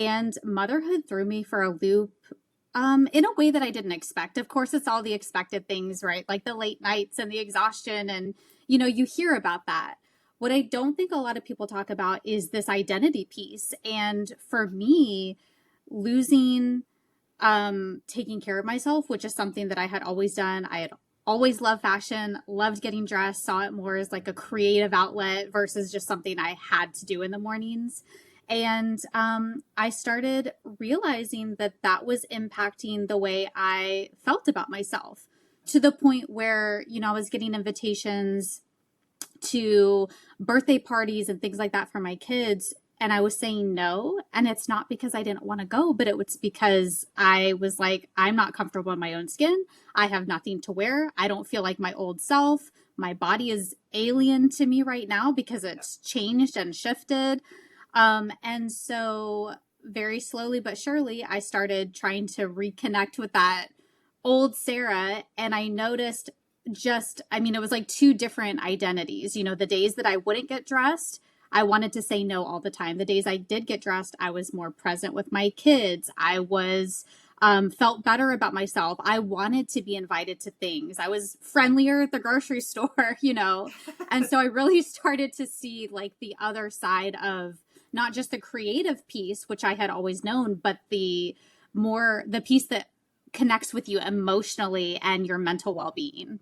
And motherhood threw me for a loop in a way that I didn't expect. Of course, it's all the expected things, right? Like the late nights and the exhaustion. And, you hear about that. What I don't think a lot of people talk about is this identity piece. And for me, losing taking care of myself, which is something that I had always done. I had always loved fashion, loved getting dressed, saw it more as like a creative outlet versus just something I had to do in the mornings. And I started realizing that that was impacting the way I felt about myself to the point where, I was getting invitations to birthday parties and things like that for my kids. And I was saying no. And it's not because I didn't want to go, but it was because I was like, I'm not comfortable in my own skin. I have nothing to wear. I don't feel like my old self. My body is alien to me right now because it's changed and shifted. And so very slowly but surely, I started trying to reconnect with that old Sarah. And I noticed it was like two different identities. The days that I wouldn't get dressed, I wanted to say no all the time. The days I did get dressed, I was more present with my kids. I was felt better about myself. I wanted to be invited to things. I was friendlier at the grocery store. And so I really started to see like the other side of not just the creative piece, which I had always known, but the piece that connects with you emotionally and your mental well-being.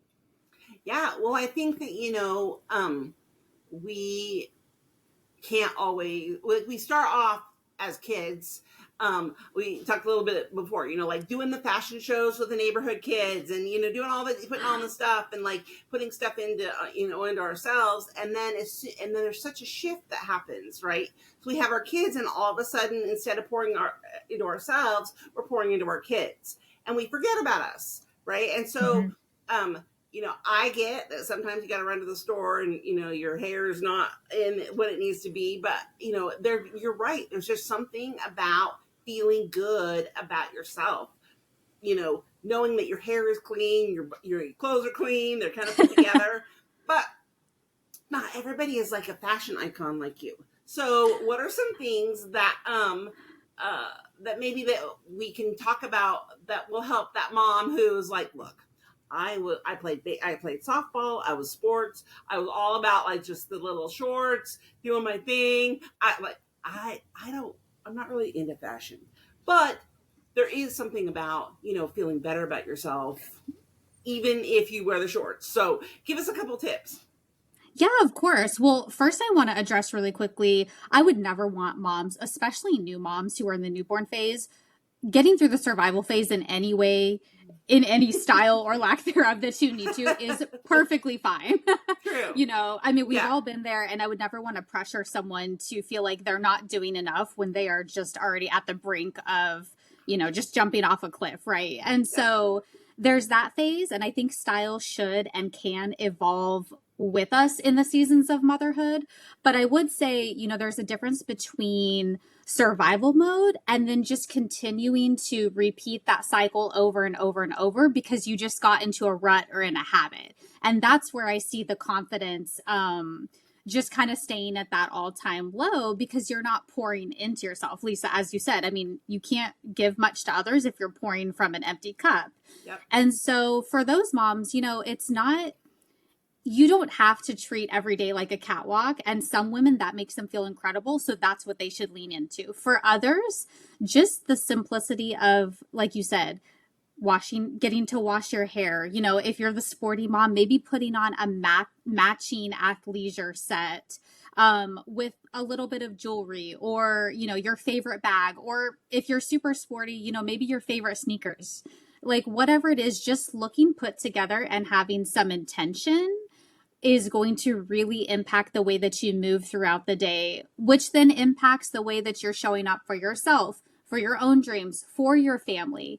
Yeah, well, I think that, we can't always, we start off as kids. We talked a little bit before, like doing the fashion shows with the neighborhood kids and, doing all the, putting on the stuff and like putting stuff into, into ourselves. And then there's such a shift that happens, right? So we have our kids and all of a sudden, instead of pouring into ourselves, we're pouring into our kids and we forget about us. Right. And so, Mm-hmm. um, I get that sometimes you got to run to the store and, your hair is not in what it needs to be. But, you're right. There's just something about feeling good about yourself, knowing that your hair is clean, your clothes are clean, they're kind of put together. But not everybody is like a fashion icon like you. So what are some things that maybe that we can talk about that will help that mom who's like, look, I played softball. I was sports. I was all about like just the little shorts, doing my thing. I don't. I'm not really into fashion, but there is something about feeling better about yourself, even if you wear the shorts. So give us a couple tips. Yeah, of course. Well, first, I want to address really quickly I would never want moms, especially new moms who are in the newborn phase, getting through the survival phase in any way, in any style or lack thereof that you need to is perfectly fine. True. We've Yeah. all been there, and I would never want to pressure someone to feel like they're not doing enough when they are just already at the brink of, just jumping off a cliff, right? And Yeah. so there's that phase, and I think style should and can evolve with us in the seasons of motherhood. But I would say, there's a difference between survival mode and then just continuing to repeat that cycle over and over and over because you just got into a rut or in a habit. And that's where I see the confidence just kind of staying at that all-time low because you're not pouring into yourself. Lisa, as you said, you can't give much to others if you're pouring from an empty cup. Yep. And so for those moms, it's not, you don't have to treat every day like a catwalk. And some women, that makes them feel incredible. So that's what they should lean into. For others, just the simplicity of, like you said, getting to wash your hair. If you're the sporty mom, maybe putting on a matching athleisure set with a little bit of jewelry or, your favorite bag. Or if you're super sporty, maybe your favorite sneakers. Like whatever it is, just looking put together and having some intention is going to really impact the way that you move throughout the day, which then impacts the way that you're showing up for yourself, for your own dreams, for your family.